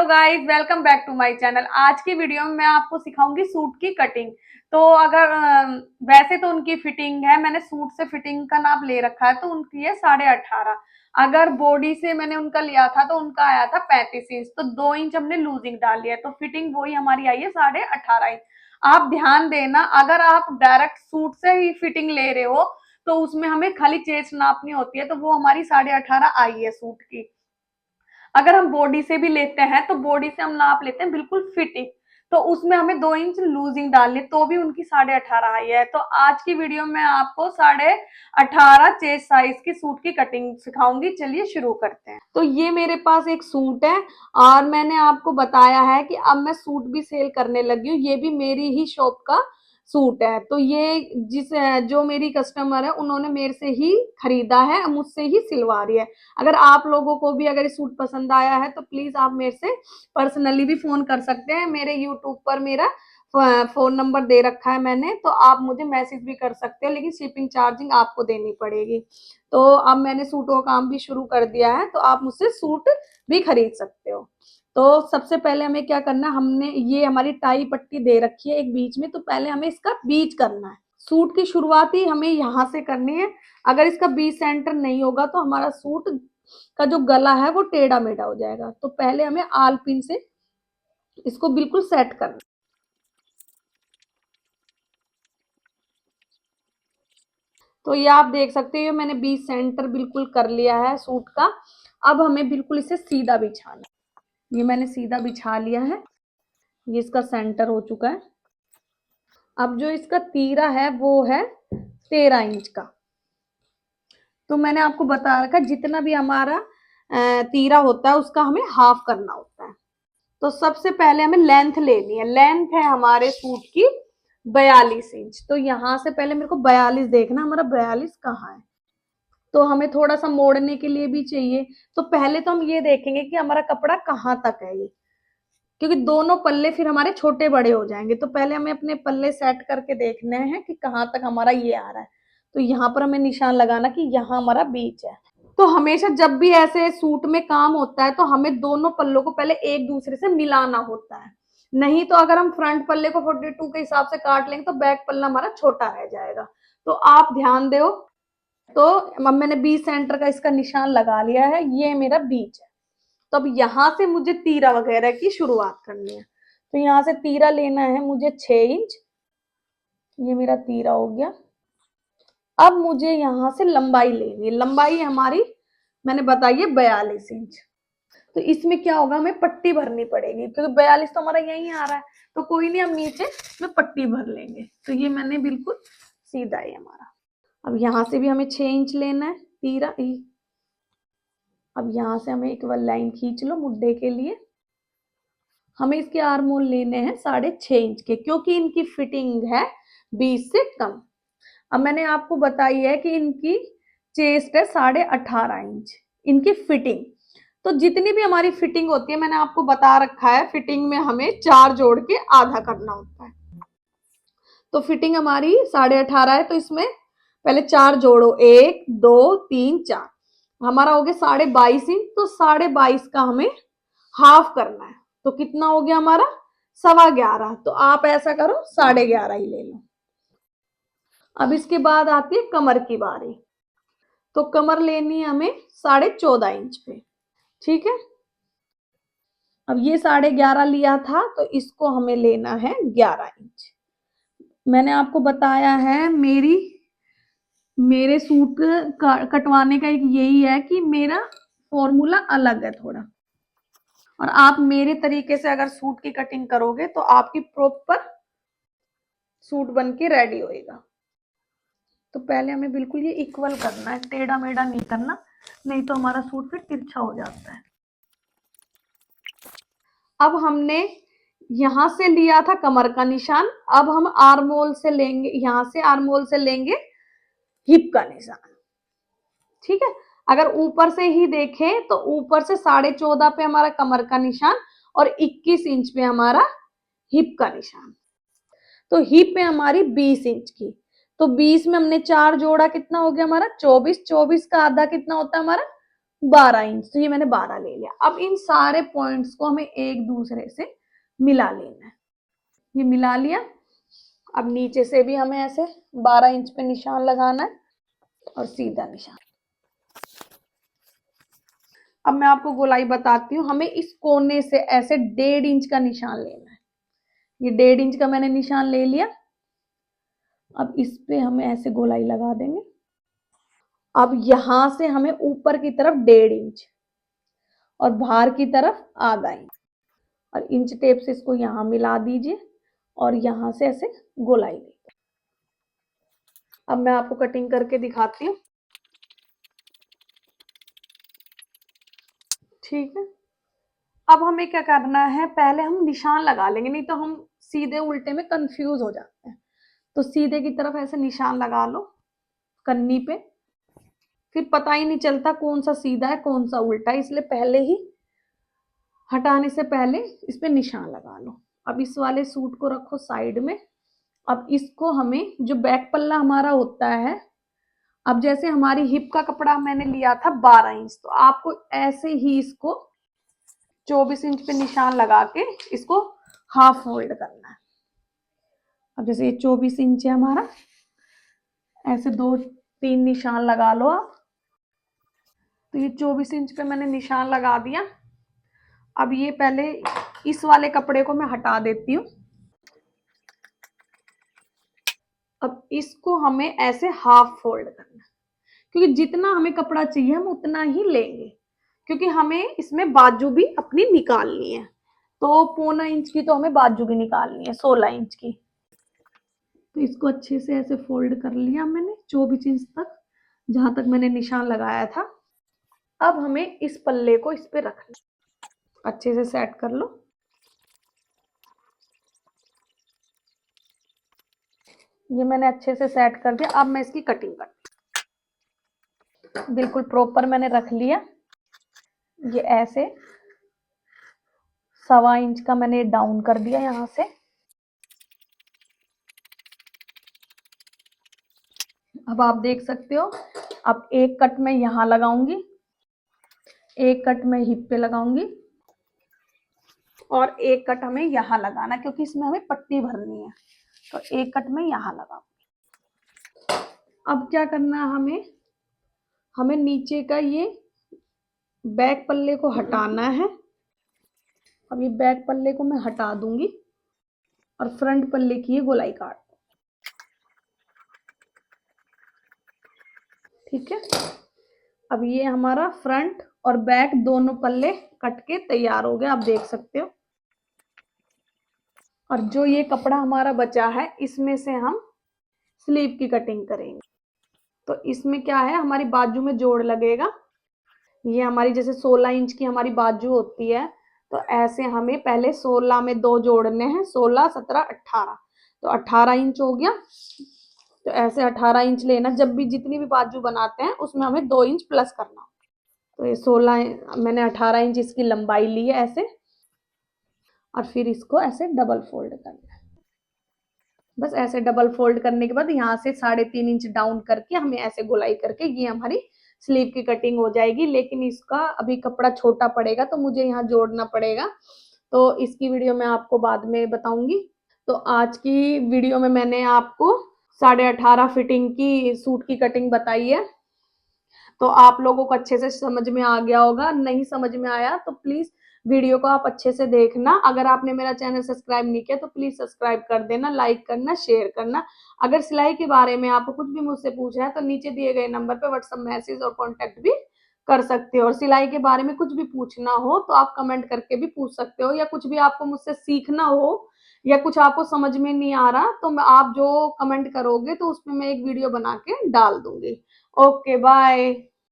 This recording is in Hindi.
Guys, welcome back to my channel. आज की वीडियो में मैं आपको सिखाऊंगी सूट की कटिंग। तो अगर वैसे तो उनकी फिटिंग है, मैंने सूट से फिटिंग का नाप ले रखा है, तो उनकी है 18.5। अगर बॉडी से मैंने उनका लिया था तो उनका आया था 35 इंच, तो 2 इंच हमने लूजिंग डाली है, तो फिटिंग वही हमारी आई है 18.5 इंच। आप ध्यान देना, अगर आप डायरेक्ट सूट से ही फिटिंग ले रहे हो तो उसमें हमें खाली चेस्ट नापनी होती है, तो वो हमारी 18.5 आई है सूट की। अगर हम बॉडी से भी लेते हैं तो बॉडी से हम नाप लेते हैं बिल्कुल फिटिंग, तो उसमें हमें 2 इंच लूजिंग डालनी, तो भी उनकी 18.5 आई है। तो आज की वीडियो में आपको 18.5 चेस्ट साइज की सूट की कटिंग सिखाऊंगी। चलिए शुरू करते हैं। तो ये मेरे पास एक सूट है और मैंने आपको बताया है कि अब मैं सूट भी सेल करने लगी हूँ। ये भी मेरी ही शॉप का सूट है। तो ये जो मेरी कस्टमर है उन्होंने मेरे से ही खरीदा है, मुझसे ही सिलवा रही है। अगर आप लोगों को भी अगर ये सूट पसंद आया है तो प्लीज आप मेरे से पर्सनली भी फोन कर सकते हैं। मेरे यूट्यूब पर मेरा फोन नंबर दे रखा है मैंने, तो आप मुझे मैसेज भी कर सकते हो, लेकिन शिपिंग चार्जिंग आपको देनी पड़ेगी। तो अब मैंने सूटों का काम भी शुरू कर दिया है, तो आप मुझसे सूट भी खरीद सकते हो। तो सबसे पहले हमें क्या करना है, हमने ये हमारी टाई पट्टी दे रखी है एक बीच में, तो पहले हमें इसका बीच करना है। सूट की शुरुआत ही हमें यहाँ से करनी है। अगर इसका बीच सेंटर नहीं होगा तो हमारा सूट का जो गला है वो टेढ़ा मेढ़ा हो जाएगा। तो पहले हमें आल पिन से इसको बिल्कुल सेट करना। तो ये आप देख सकते हो, मैंने बीच सेंटर बिल्कुल कर लिया है सूट का। अब हमें बिल्कुल इसे सीधा बिछाना है। ये मैंने सीधा बिछा लिया है, ये इसका सेंटर हो चुका है। अब जो इसका तीरा है वो है 13 इंच का। तो मैंने आपको बता रखा, जितना भी हमारा तीरा होता है उसका हमें हाफ करना होता है। तो सबसे पहले हमें लेंथ लेनी है। लेंथ है हमारे सूट की 42 इंच। तो यहां से पहले मेरे को 42 देखना, हमारा 42 कहाँ है। तो हमें थोड़ा सा मोड़ने के लिए भी चाहिए। तो पहले तो हम ये देखेंगे कि हमारा कपड़ा कहाँ तक है ये, क्योंकि दोनों पल्ले फिर हमारे छोटे बड़े हो जाएंगे। तो पहले हमें अपने पल्ले सेट करके देखने हैं कि कहाँ तक हमारा ये आ रहा है। तो यहाँ पर हमें निशान लगाना कि यहाँ हमारा बीच है। तो हमेशा जब भी ऐसे सूट में काम होता है तो हमें दोनों पल्लों को पहले एक दूसरे से मिलाना होता है। नहीं तो अगर हम फ्रंट पल्ले को 42 के हिसाब से काट लेंगे तो बैक पल्ला हमारा छोटा रह जाएगा। तो आप ध्यान दो। तो अब मैंने बीच सेंटर का इसका निशान लगा लिया है, ये मेरा बीच है। तो अब यहां से मुझे तीरा वगैरह की शुरुआत करनी है। तो यहां से तीरा लेना है मुझे 6 इंच। ये मेरा तीरा हो गया। अब मुझे यहां से लंबाई लेनी है। लंबाई हमारी मैंने बताई है 42 इंच। तो इसमें क्या होगा, हमें पट्टी भरनी पड़ेगी, क्योंकि 42 तो हमारा यही आ रहा है। तो कोई नहीं, हम नीचे में पट्टी भर लेंगे। तो ये मैंने बिल्कुल सीधा है हमारा। अब यहां से भी हमें 6 इंच लेना है तीरा। अब यहां से हमें एक लाइन खींच लो मुड्डे के लिए। हमें इसके आर्म होल लेने हैं 6.5 इंच के, क्योंकि इनकी फिटिंग है 20 से कम। अब मैंने आपको बताई है कि इनकी चेस्ट है 18.5 इंच इनकी फिटिंग। तो जितनी भी हमारी फिटिंग होती है, मैंने आपको बता रखा है, फिटिंग में हमें 4 जोड़ के आधा करना होता है। तो फिटिंग हमारी 18.5 है, तो इसमें पहले 4 जोड़ो, 1 2 3 4, हमारा हो गया 22.5 इंच। तो 22.5 का हमें हाफ करना है। तो कितना हो गया हमारा 11.25। तो आप ऐसा करो 11.5 ही ले लो। अब इसके बाद आती है कमर की बारी। तो कमर लेनी है हमें 14.5 इंच पे। ठीक है। अब ये 11.5 लिया था, तो इसको हमें लेना है 11 इंच। मैंने आपको बताया है, मेरे सूट कटवाने का एक यही है कि मेरा फॉर्मूला अलग है थोड़ा। और आप मेरे तरीके से अगर सूट की कटिंग करोगे तो आपकी प्रॉपर सूट बन के रेडी होएगा। तो पहले हमें बिल्कुल ये इक्वल करना है, टेढ़ा मेढ़ा नहीं करना, नहीं तो हमारा सूट फिर तिरछा हो जाता है। अब हमने यहां से लिया था कमर का निशान, अब हम आर्मोल से लेंगे, यहां से आर्मोल से लेंगे हिप का निशान। ठीक है। अगर ऊपर से ही देखें तो ऊपर से 14.5 पे हमारा कमर का निशान और 21 इंच पे हमारा हिप का निशान। तो हिप पे हमारी 20 इंच की। तो 20 में हमने 4 जोड़ा, कितना हो गया हमारा 24। 24 का आधा कितना होता है हमारा 12 इंच, तो ये मैंने 12 ले लिया। अब इन सारे पॉइंट्स को हमें एक दूसरे से मिला लेना है। ये मिला लिया। अब नीचे से भी हमें ऐसे 12 इंच पे निशान लगाना है और सीधा निशान। अब मैं आपको गोलाई बताती हूँ। हमें इस कोने से ऐसे 1.5 इंच का निशान लेना है। ये 1.5 इंच का मैंने निशान ले लिया। अब इस पे हमें ऐसे गोलाई लगा देंगे। अब यहां से हमें ऊपर की तरफ 1.5 इंच और बाहर की तरफ आधा इंच, और इंच टेप से इसको यहां मिला दीजिए और यहां से ऐसे गोलाई दीजिए। अब मैं आपको कटिंग करके दिखाती हूँ। ठीक है, अब हमें क्या करना है, पहले हम निशान लगा लेंगे, नहीं तो हम सीधे उल्टे में कंफ्यूज हो जाते हैं। तो सीधे की तरफ ऐसे निशान लगा लो कन्नी पे, फिर पता ही नहीं चलता कौन सा सीधा है कौन सा उल्टा है, इसलिए पहले ही हटाने से पहले इस पे निशान लगा लो। अब इस वाले सूट को रखो साइड में। अब इसको हमें जो बैक पल्ला हमारा होता है, अब जैसे हमारी हिप का कपड़ा मैंने लिया था 12 इंच, तो आपको ऐसे ही इसको 24 इंच पे निशान लगा के इसको हाफ फोल्ड करना है। अब जैसे ये 24 इंच है हमारा, ऐसे 2-3 निशान लगा लो आप। तो ये 24 इंच पे मैंने निशान लगा दिया। अब ये पहले इस वाले कपड़े को मैं हटा देती हूँ। अब इसको हमें ऐसे हाफ फोल्ड करना है, क्योंकि जितना हमें कपड़ा चाहिए हम उतना ही लेंगे, क्योंकि हमें इसमें बाजू भी अपनी निकालनी है। तो 1.25 इंच की तो हमें बाजू भी निकालनी है, 16 इंच की। तो इसको अच्छे से ऐसे फोल्ड कर लिया मैंने 24 इंच तक, जहां तक मैंने निशान लगाया था। अब हमें इस पल्ले को इस पे रखना, अच्छे से सेट कर लो। ये मैंने अच्छे से सेट कर दिया। अब मैं इसकी कटिंग कर, बिल्कुल प्रॉपर मैंने रख लिया। ये ऐसे 1.25 इंच का मैंने डाउन कर दिया यहाँ से। अब आप देख सकते हो। अब एक कट मैं यहाँ लगाऊंगी, एक कट मैं हिप पे लगाऊंगी और एक कट हमें यहाँ लगाना, क्योंकि इसमें हमें पट्टी भरनी है। तो एक कट मैं यहाँ लगाऊंगी। अब क्या करना है, हमें नीचे का ये बैक पल्ले को हटाना है। अब ये बैक पल्ले को मैं हटा दूंगी और फ्रंट पल्ले की ये गोलाई काट, ठीक है। अब ये हमारा फ्रंट और बैक दोनों पल्ले कट के तैयार हो गए, आप देख सकते हो। और जो ये कपड़ा हमारा बचा है, इसमें से हम स्लीव की कटिंग करेंगे। तो इसमें क्या है, हमारी बाजू में जोड़ लगेगा। ये हमारी जैसे 16 इंच की हमारी बाजू होती है, तो ऐसे हमें पहले 16 में 2 जोड़ने हैं, 16, 17, 18। तो 18 इंच हो गया। तो ऐसे 18 इंच लेना, जब भी जितनी भी बाजू बनाते हैं उसमें हमें 2 इंच प्लस करना। तो ये 16, मैंने 18 इंच इसकी लंबाई ली है ऐसे, और फिर इसको ऐसे डबल फोल्ड करना है। बस ऐसे डबल फोल्ड करने के बाद यहाँ से 3.5 इंच डाउन करके हमें ऐसे गोलाई करके ये हमारी स्लीव की कटिंग हो जाएगी। लेकिन इसका अभी कपड़ा छोटा पड़ेगा तो मुझे यहाँ जोड़ना पड़ेगा, तो इसकी वीडियो मैं आपको बाद में बताऊंगी। तो आज की वीडियो में मैंने आपको 18.5 फिटिंग की सूट की कटिंग बताई है। तो आप लोगों को अच्छे से समझ में आ गया होगा। नहीं समझ में आया तो प्लीज वीडियो को आप अच्छे से देखना। अगर आपने मेरा चैनल सब्सक्राइब नहीं किया तो प्लीज सब्सक्राइब कर देना, लाइक करना, शेयर करना। अगर सिलाई के बारे में आपको कुछ भी मुझसे पूछना है तो नीचे दिए गए नंबर पे व्हाट्सएप मैसेज और कॉन्टेक्ट भी कर सकते हो। और सिलाई के बारे में कुछ भी पूछना हो तो आप कमेंट करके भी पूछ सकते हो, या कुछ भी आपको मुझसे सीखना हो या कुछ आपको समझ में नहीं आ रहा तो आप जो कमेंट करोगे तो उसमें मैं एक वीडियो बना के डाल दूंगी। Okay, bye.